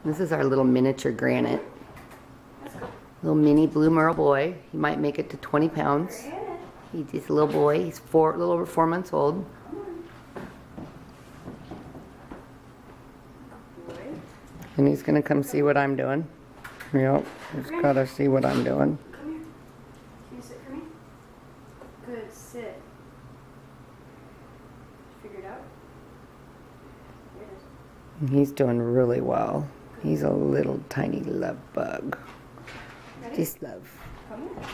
This is our little miniature granite. Little mini blue merle boy. He might make it to 20 pounds. He's just a little boy. He's a little over 4 months old. And he's gonna come see what I'm doing. Yep, he's gotta see what I'm doing. Come here. Can you sit for me? Good, sit. Figure it out? There it is. And he's doing really well. He's a little tiny love bug. Ready? Just love. Come here.